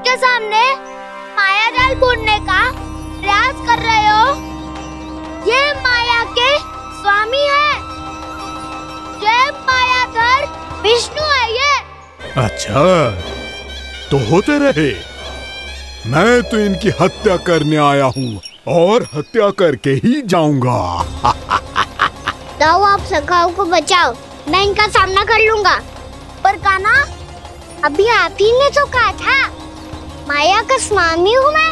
के सामने माया जाल बूनने का प्रयास कर रहे हो। ये माया के स्वामी है, ये मायाधर विष्णु है ये। अच्छा, तो होते रहे। मैं तो इनकी हत्या करने आया हूँ और हत्या करके ही जाऊंगा। तो आप सखाओ को बचाओ, मैं इनका सामना कर लूंगा। पर कान्हा, अभी आप ही ने तो कहा था माया का स्वामी हूँ मैं।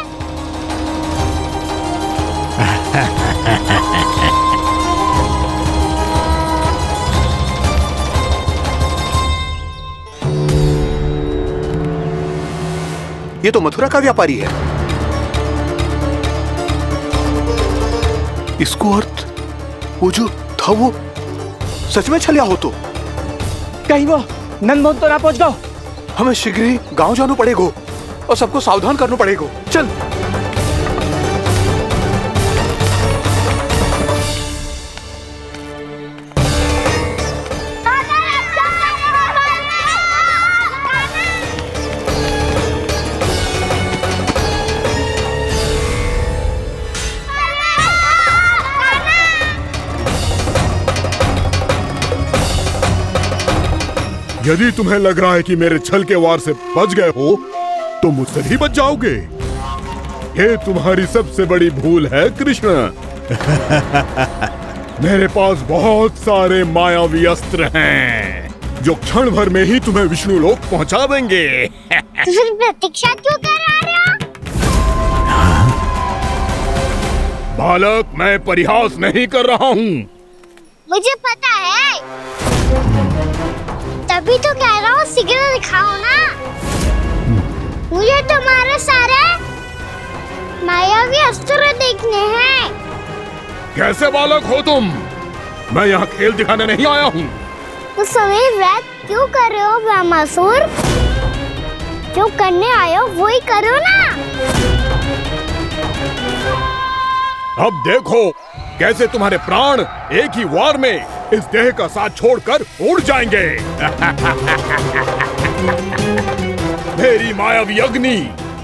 ये तो मथुरा का व्यापारी है। इसको अर्थ वो जो था वो सच में छलिया हो तो कहीं वो नंदमोहन तो ना पहुंच गो। हमें शीघ्र ही गांव जाना पड़ेगा और सबको सावधान करना पड़ेगा। चल। यदि तुम्हें लग रहा है कि मेरे छल के वार से बच गए हो तो मुझसे भी बच जाओगे। ये तुम्हारी सबसे बड़ी भूल है कृष्ण। मेरे पास बहुत सारे मायावी अस्त्र हैं जो क्षण भर में ही तुम्हें विष्णु लोक पहुंचा देंगे। तो फिर प्रतीक्षा क्यों कर रहे हो? बालक, मैं परिहास नहीं कर रहा हूँ। मुझे पता है, तभी तो कह रहा हूँ शीघ्र दिखाओ ना। मुझे तुम्हारे सारे मायावी अस्त्र देखने हैं। कैसे बालक हो तुम? मैं यहाँ खेल दिखाने नहीं आया हूँ। तो समय व्यर्थ क्यों कर रहे हो ब्रह्मासुर? जो करने आए हो वो ही करो ना। अब देखो कैसे तुम्हारे प्राण एक ही वार में इस देह का साथ छोड़कर उड़ जाएंगे। मेरी मायावी अग्नि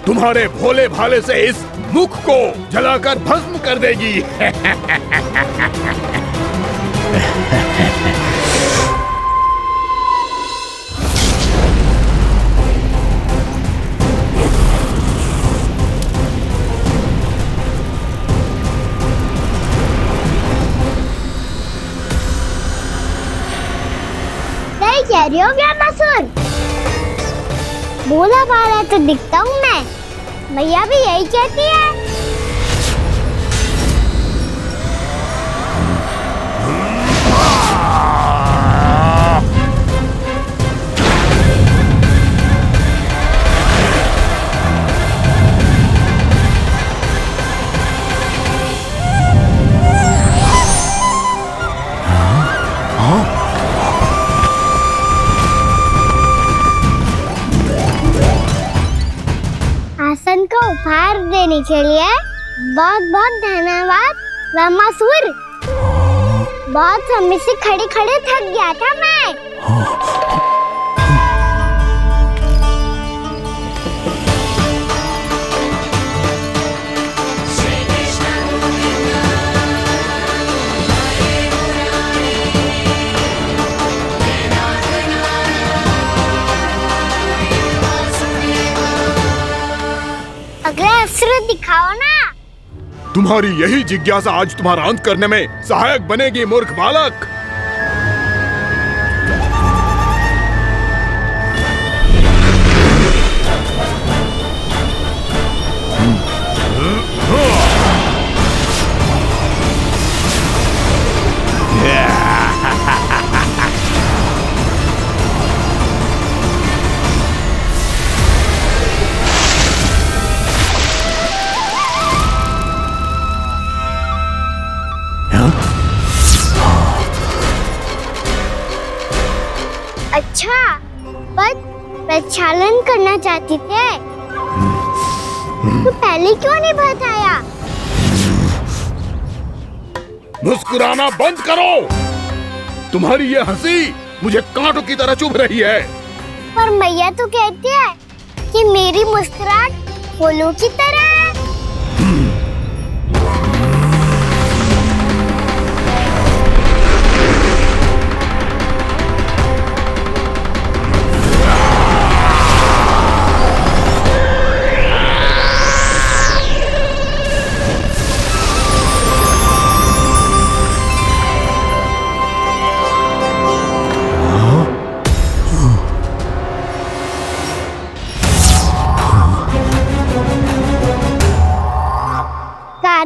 तुम्हारे भोले भाले से इस मुख को जलाकर भस्म कर देगी। कह रही हो ब्रह्मासुर? भोला भाला तो दिखता हूँ मैं, मैया भी यही कहती है। आसन को उपहार देने के लिए बहुत बहुत धन्यवाद ब्रह्मासुर। बहुत समय से खड़े खड़े थक गया था मैं। अगला अस्त्र दिखाओ ना। तुम्हारी यही जिज्ञासा आज तुम्हारा अंत करने में सहायक बनेगी मूर्ख बालक। अच्छा, पर प्रक्षालन करना चाहती थे तो पहले क्यों नहीं बताया? मुस्कुराना बंद करो। तुम्हारी ये हंसी मुझे कांटों की तरह चुभ रही है। पर मैया तो कहती है कि मेरी मुस्कुराहट फूलों की तरह है।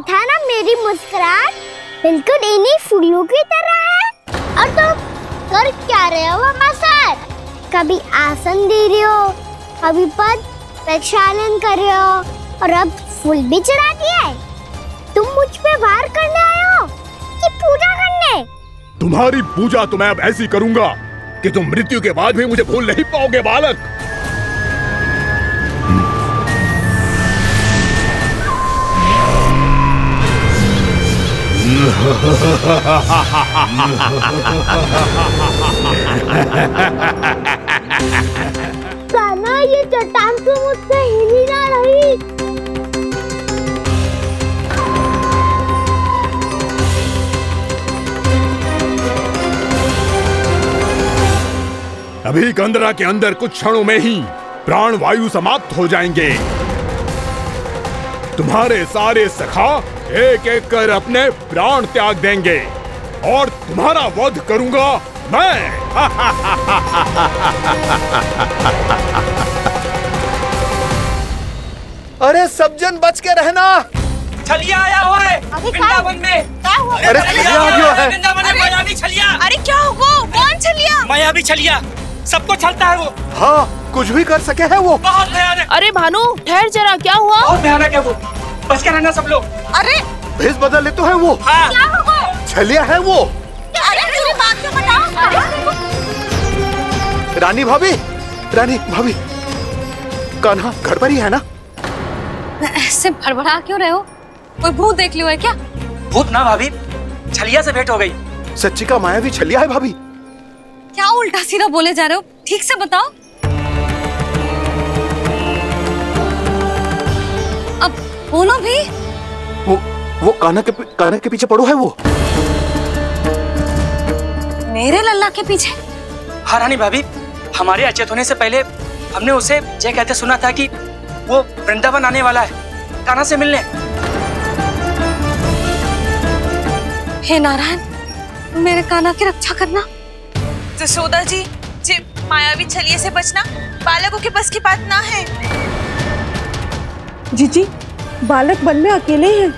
था ना मेरी मुस्कुराहट बिल्कुल इन्हीं फूलों की तरह है। और तुम कर क्या रहे हो मामा सर? कभी आसन दे रहे हो, कभी पद प्रक्षालन कर रहे हो और अब फूल भी चढ़ा दिया है। तुम मुझ पे वार करने आए हो कि पूजा करने? तुम्हारी पूजा तो मैं अब ऐसी करूंगा कि तुम मृत्यु के बाद भी मुझे भूल नहीं पाओगे बालक। कान्हा, ये चट्टान तो मुझसे हिल ही ना रही। अभी कंदरा के अंदर कुछ क्षणों में ही प्राण वायु समाप्त हो जाएंगे। तुम्हारे सारे सखा एक एक कर अपने प्राण त्याग देंगे और तुम्हारा वध करूंगा मैं। अरे सब जन बच के रहना। छलिया आया हुआ है वृंदावन में। अरे छलिया आ गया है वृंदावन में मायावी छलिया। अरे क्या हुआ? कौन छलिया? मायावी छलिया, सबको छलता है वो। हाँ, कुछ भी कर सके है वो। बहुत भयानक। अरे भानु ठहर जरा, क्या हुआ? बहुत भयानक है वो, बच के रहना सब लोग। अरे भेष बदल ले तो है वो। हाँ। क्या हुआ? छलिया है वो। अरे मेरी बात तो बताओ। रानी भाभी, रानी भाभी, कान्हा घर पर ही है ना? ऐसे भड़बड़ा क्यों रहे हो? कोई भूत देख लियो है क्या? भूत ना भाभी, छलिया से भेंट हो गई। सच्ची का मायावी छलिया है भाभी। क्या उल्टा सीधा बोले जा रहे हो? ठीक से बताओ। अब बोलो भी। वो कान्हा के पीछे पड़ो है वो। मेरे लल्ला के पीछे? हाँ रानी भाभी, हमारे अचेत होने से पहले हमने उसे ये कहते सुना था कि वो वृंदावन आने वाला है कान्हा से मिलने। हे नारायण, मेरे कान्हा की रक्षा करना। जसोदा जी, मायावी छलिए से बचना बालकों के बस की बात ना है। जीजी, बालक वन में अकेले हैं।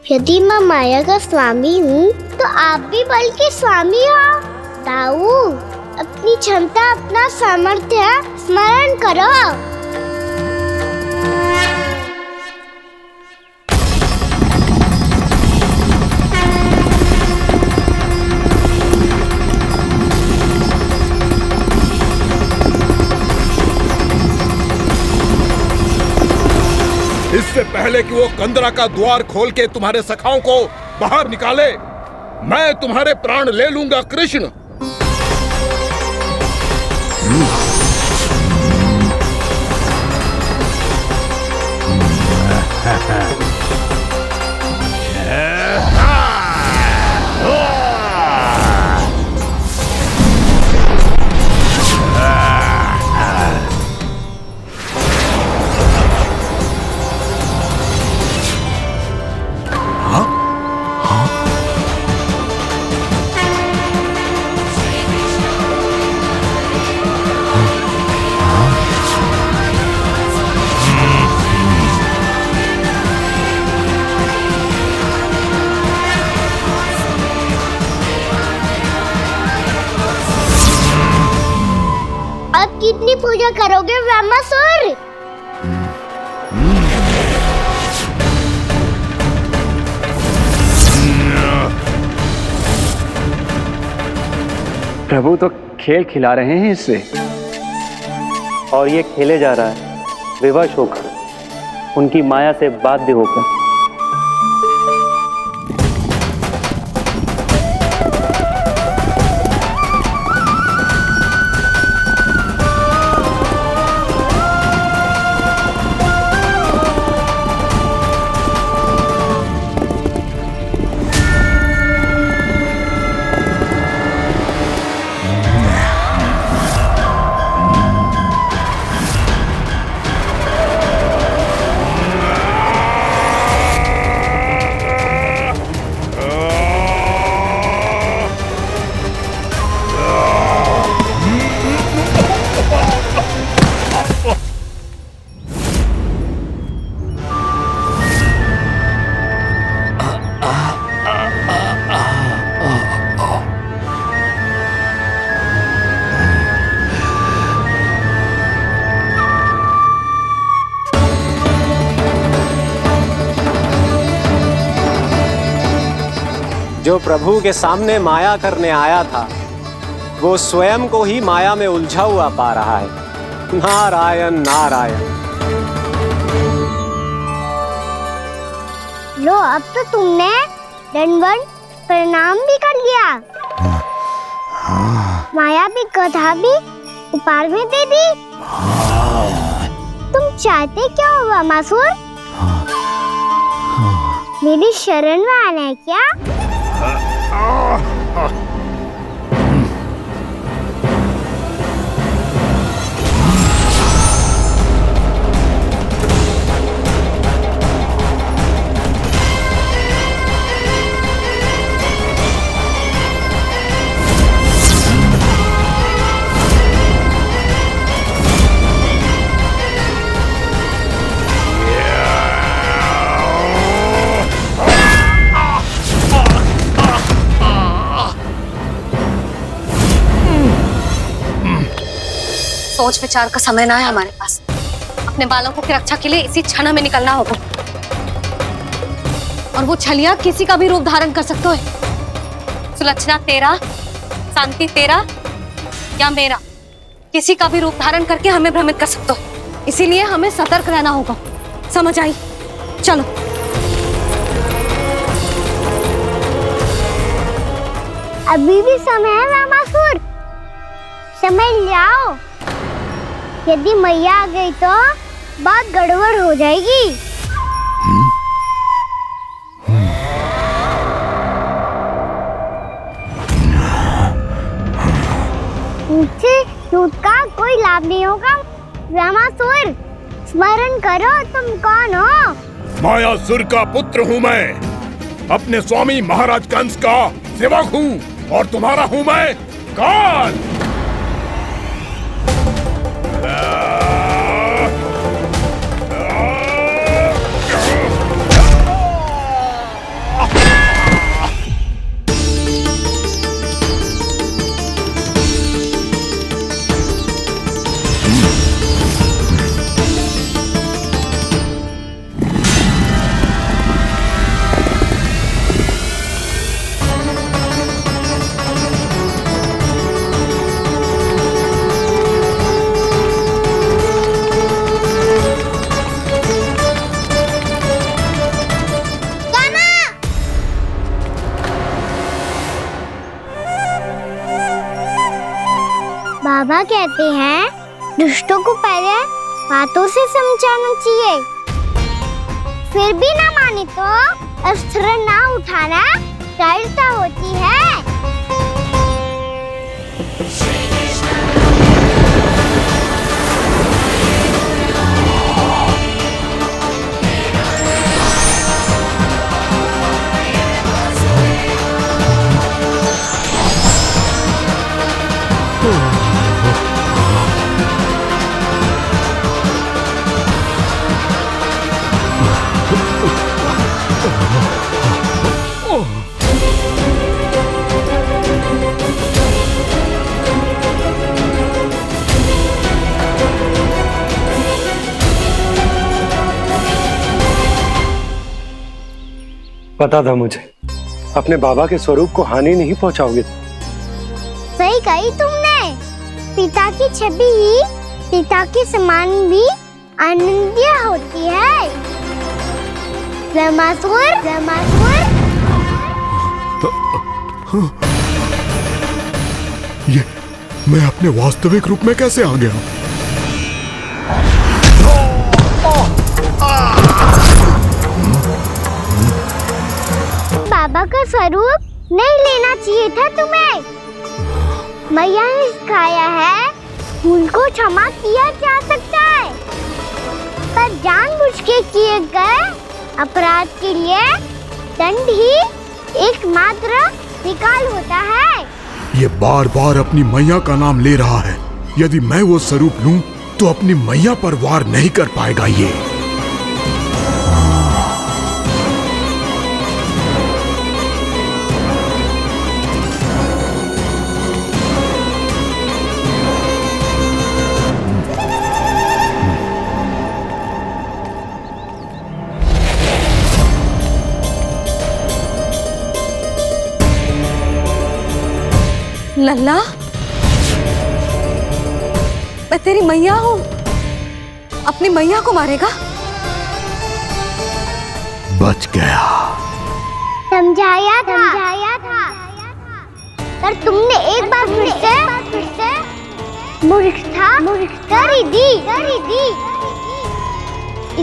यदि मैं माया का स्वामी हूँ तो आप भी बल के स्वामी हो। ताऊ, अपनी क्षमता, अपना सामर्थ्य स्मरण करो। इससे पहले कि वो कंदरा का द्वार खोल के तुम्हारे सखाओं को बाहर निकाले, मैं तुम्हारे प्राण ले लूंगा कृष्ण। अब कितनी पूजा करोगे ब्रह्मासुर? प्रभु तो खेल खिला रहे हैं इससे, और ये खेले जा रहा है विवश होकर, उनकी माया से बाध्य होकर। जो प्रभु के सामने माया करने आया था, वो स्वयं को ही माया में उलझा हुआ पा रहा है। नारायण नारायण। लो, अब तो तुमने दंडवत प्रणाम भी कर लिया, माया भी कथा भी उपहार में दे दी। तुम चाहते क्या हो ब्रह्मासुर? मेरी शरण में आना है क्या? सोच विचार का समय ना है हमारे पास। अपने बालकों की रक्षा के लिए इसी क्षण में निकलना होगा, और वो छलिया किसी का भी रूप धारण कर सकते हैं। सुलक्षणा तेरा, शांति तेरा या मेरा, किसी का भी रूप धारण करके हमें भ्रमित कर सकते हो। इसीलिए हमें सतर्क रहना होगा। समझ आई? चलो। अभी भी समय है ब्रह्मासुर, समय लाओ। यदि मैया आ गई तो बात गड़बड़ हो जाएगी। मुझसे झूठ का कोई लाभ नहीं होगा। ब्रह्मासुर, स्मरण करो तुम कौन हो? मायासुर का पुत्र हूँ मैं, अपने स्वामी महाराज कंस का सेवक हूँ, और तुम्हारा हूँ मैं काल। बाबा कहते हैं दुष्टों को पहले बातों से समझाना चाहिए, फिर भी ना माने तो अस्त्र ना उठाना दृढ़ता होती है। पता था मुझे अपने बाबा के स्वरूप को हानि नहीं पहुंचाओगे। सही कही तुमने। पिता की छवि ही पिता के समान भी आनंदीय होती है। ब्रह्मासुर, ब्रह्मासुर। ये मैं अपने वास्तविक रूप में कैसे आ गया? बाबा का स्वरूप नहीं लेना चाहिए था तुम्हें। मैया ने सिखाया है भूल को क्षमा किया जा सकता है, पर जानबूझ के किए गए अपराध के लिए दंड ही एकमात्र निकाल होता है। ये बार बार अपनी मैया का नाम ले रहा है। यदि मैं वो स्वरूप लूं तो अपनी मैया पर वार नहीं कर पाएगा ये। लल्ला, मैं तेरी मैया हूँ, अपनी मैया को मारेगा? बच गया। समझाया था, पर तुमने एक बार फिर से मूर्खता कर ही दी।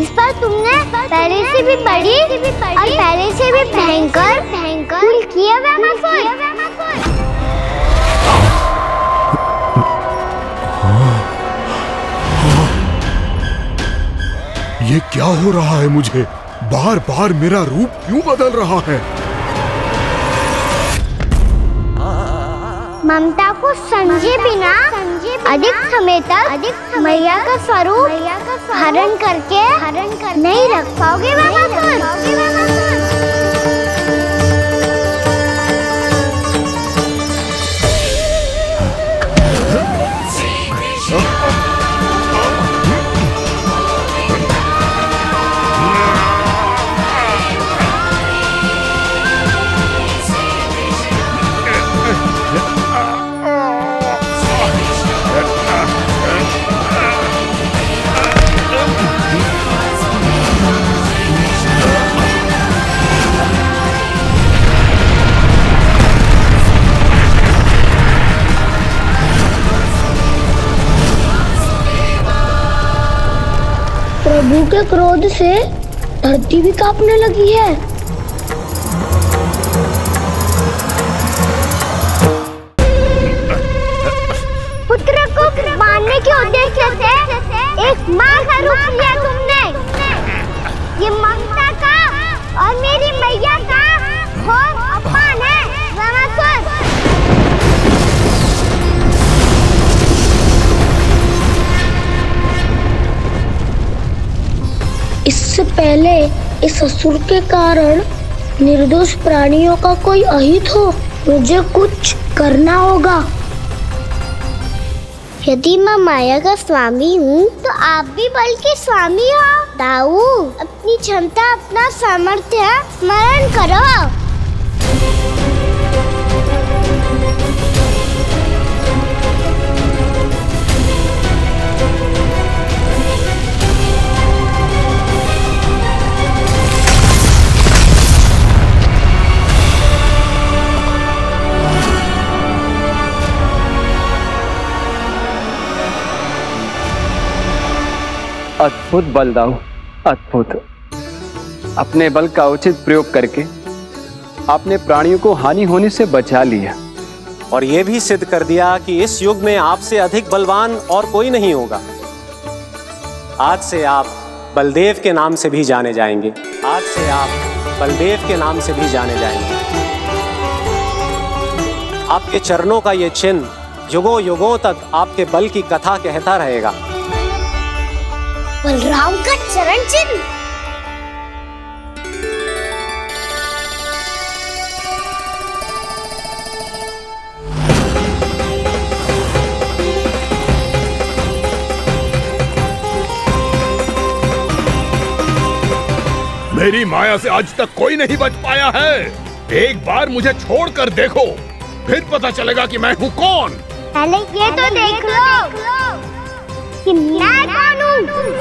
इस पर तुमने पहले से भी बड़ी और पहले से भी भयंकर भूल किया ब्रह्मासुर। ये क्या हो रहा है मुझे? बार बार मेरा रूप क्यों बदल रहा है? ममता को समझे बिना अधिक समय तक मैया का स्वरूप हरण करके नहीं रख पाओगे ब्रह्मासुर। प्रभु के क्रोध से धरती भी कांपने लगी है। पुत्र को मारने के उद्देश्य से एक माँ का रूप लिया तुमने। ये ममता का और मेरी मैया का घोर अपमान है ब्रह्मासुर। इससे पहले इस असुर के कारण निर्दोष प्राणियों का कोई अहित हो, मुझे कुछ करना होगा। यदि मैं माया का स्वामी हूँ तो आप भी बल के स्वामी हो। दाऊ, अपनी क्षमता, अपना सामर्थ्य स्मरण करो। अद्भुत बल दाऊ, अद्भुत। अपने बल का उचित प्रयोग करके आपने प्राणियों को हानि होने से बचा लिया और यह भी सिद्ध कर दिया कि इस युग में आपसे अधिक बलवान और कोई नहीं होगा। आज से आप बलदेव के नाम से भी जाने जाएंगे। आज से आप बलदेव के नाम से भी जाने जाएंगे। आपके चरणों का ये चिन्ह युगों युगों तक आपके बल की कथा कहता रहेगा। बलराम का चरण चिन्ह। मेरी माया से आज तक कोई नहीं बच पाया है। एक बार मुझे छोड़कर देखो, फिर पता चलेगा कि मैं हूँ कौन। पहले ये तो देख लो कि मैं कौन हूँ।